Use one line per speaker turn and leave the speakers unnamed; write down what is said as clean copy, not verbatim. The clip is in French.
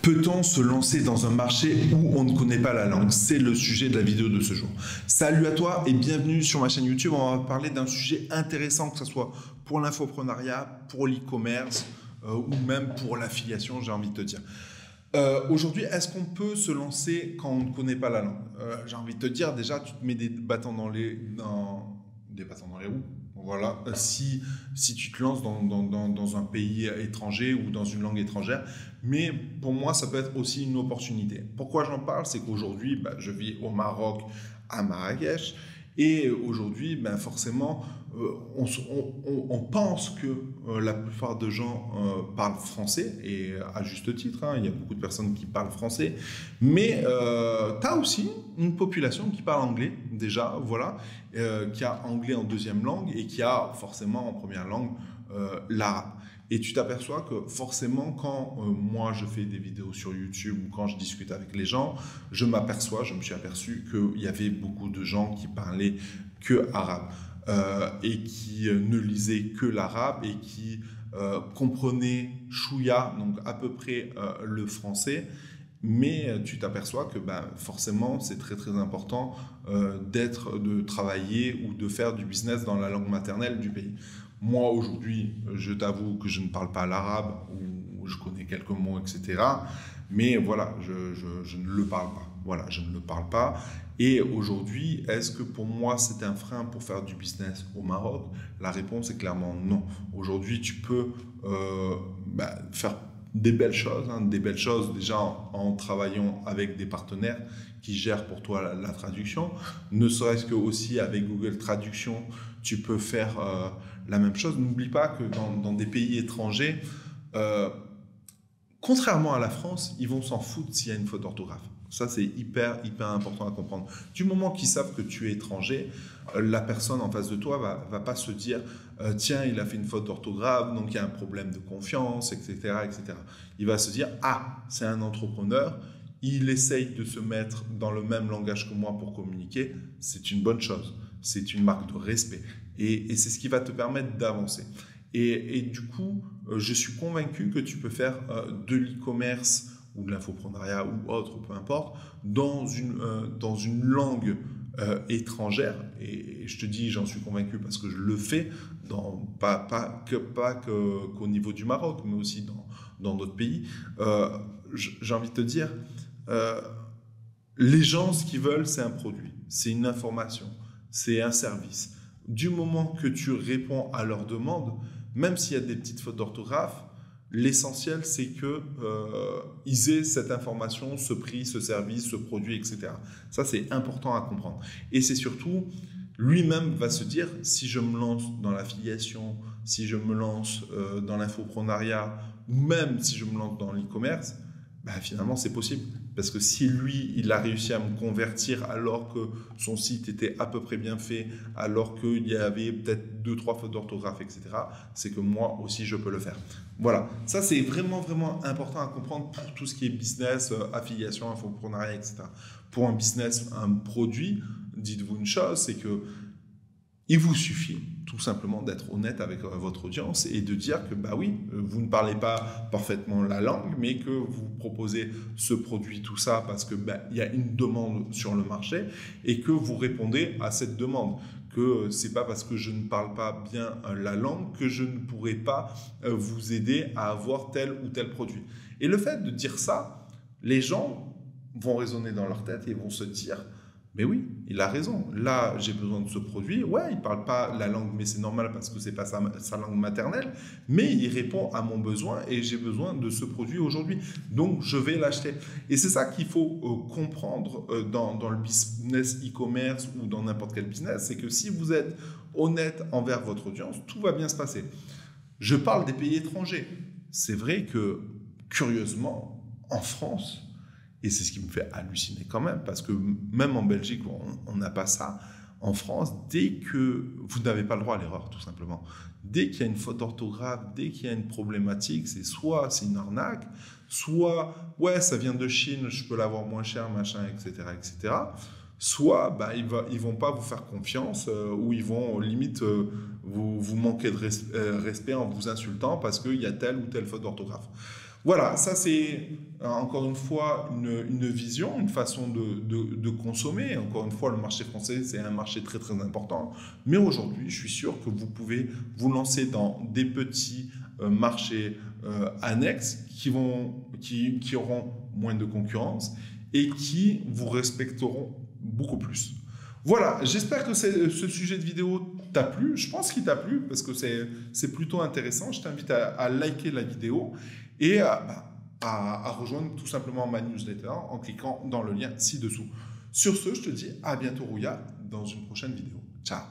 Peut-on se lancer dans un marché où on ne connaît pas la langue? C'est le sujet de la vidéo de ce jour. Salut à toi et bienvenue sur ma chaîne YouTube. On va parler d'un sujet intéressant, que ce soit pour l'infoprenariat, pour l'e-commerce ou même pour l'affiliation, j'ai envie de te dire. Aujourd'hui, est-ce qu'on peut se lancer quand on ne connaît pas la langue? J'ai envie de te dire, déjà, tu te mets des bâtons dans les roues. Voilà, si tu te lances dans un pays étranger ou dans une langue étrangère. Mais pour moi, ça peut être aussi une opportunité. Pourquoi j'en parle? C'est qu'aujourd'hui, je vis au Maroc, à Marrakech. Et aujourd'hui, forcément, on pense que la plupart des gens parlent français, et à juste titre, il y a beaucoup de personnes qui parlent français, mais tu as aussi une population qui parle anglais, déjà, voilà, qui a anglais en deuxième langue et qui a forcément en première langue l'arabe. Et tu t'aperçois que forcément, quand moi je fais des vidéos sur YouTube ou quand je discute avec les gens, je me suis aperçu qu'il y avait beaucoup de gens qui parlaient que arabe et qui ne lisaient que l'arabe et qui comprenaient chouïa, donc à peu près le français. Mais tu t'aperçois que forcément, c'est très très important de travailler ou de faire du business dans la langue maternelle du pays. Moi, aujourd'hui, je t'avoue que je ne parle pas l'arabe ou je connais quelques mots, etc. Mais voilà, je ne le parle pas. Voilà, je ne le parle pas. Et aujourd'hui, est-ce que pour moi, c'est un frein pour faire du business au Maroc? La réponse est clairement non. Aujourd'hui, tu peux faire des belles choses déjà en travaillant avec des partenaires qui gèrent pour toi la traduction. Ne serait-ce que aussi avec Google Traduction, tu peux faire la même chose. N'oublie pas que dans des pays étrangers, contrairement à la France, ils vont s'en foutre s'il y a une faute d'orthographe. Ça, c'est hyper important à comprendre. Du moment qu'ils savent que tu es étranger, la personne en face de toi va pas se dire tiens, il a fait une faute d'orthographe, donc il y a un problème de confiance, etc., etc. Il va se dire ah, c'est un entrepreneur, il essaye de se mettre dans le même langage que moi pour communiquer, c'est une bonne chose, c'est une marque de respect. Et c'est ce qui va te permettre d'avancer. Et du coup, je suis convaincu que tu peux faire de l'e-commerce ou de l'infoprenariat ou autre, peu importe, dans une langue étrangère. Et je te dis, j'en suis convaincu parce que je le fais, pas qu'au niveau du Maroc, mais aussi dans d'autres pays. J'ai envie de te dire, les gens, ce qu'ils veulent, c'est un produit, c'est une information, c'est un service. Du moment que tu réponds à leurs demandes, même s'il y a des petites fautes d'orthographe, l'essentiel, c'est qu'ils aient cette information, ce prix, ce service, ce produit, etc. Ça, c'est important à comprendre. Et c'est surtout, lui-même va se dire, si je me lance dans l'affiliation, si je me lance dans l'infoprenariat, ou même si je me lance dans l'e-commerce, finalement, c'est possible. Parce que si lui, il a réussi à me convertir alors que son site était à peu près bien fait, alors qu'il y avait peut-être 2-3 fautes d'orthographe, etc., c'est que moi aussi, je peux le faire. Voilà, ça c'est vraiment important à comprendre pour tout ce qui est business, affiliation, infoprenariat, etc. Pour un business, un produit, dites-vous une chose, c'est que il vous suffit tout simplement d'être honnête avec votre audience et de dire que oui, vous ne parlez pas parfaitement la langue, mais que vous proposez ce produit, tout ça, parce que il y a une demande sur le marché et que vous répondez à cette demande. Que c'est pas parce que je ne parle pas bien la langue que je ne pourrai pas vous aider à avoir tel ou tel produit. Et le fait de dire ça, les gens vont raisonner dans leur tête et vont se dire mais oui, il a raison. Là, j'ai besoin de ce produit. Ouais, il ne parle pas la langue, mais c'est normal parce que ce n'est pas sa langue maternelle. Mais il répond à mon besoin et j'ai besoin de ce produit aujourd'hui. Donc, je vais l'acheter. Et c'est ça qu'il faut comprendre dans le business e-commerce ou dans n'importe quel business. C'est que si vous êtes honnête envers votre audience, tout va bien se passer. Je parle des pays étrangers. C'est vrai que, curieusement, en France, et c'est ce qui me fait halluciner quand même, parce que même en Belgique, on n'a pas ça. En France, dès que vous n'avez pas le droit à l'erreur, tout simplement. Dès qu'il y a une faute d'orthographe, dès qu'il y a une problématique, c'est soit c'est une arnaque, soit ouais, ça vient de Chine, je peux l'avoir moins cher, machin, etc., etc. Soit ils vont pas vous faire confiance ou ils vont limite vous manquer de respect en vous insultant parce qu'il y a telle ou telle faute d'orthographe. Voilà, ça c'est encore une fois une vision, une façon de consommer. Encore une fois, le marché français, c'est un marché très très important. Mais aujourd'hui, je suis sûr que vous pouvez vous lancer dans des petits marchés annexes qui auront moins de concurrence et qui vous respecteront beaucoup plus. Voilà, j'espère que ce sujet de vidéo t'a plu. Je pense qu'il t'a plu parce que c'est plutôt intéressant. Je t'invite à liker la vidéo et à rejoindre tout simplement ma newsletter en cliquant dans le lien ci-dessous. Sur ce, je te dis à bientôt Rouya dans une prochaine vidéo. Ciao.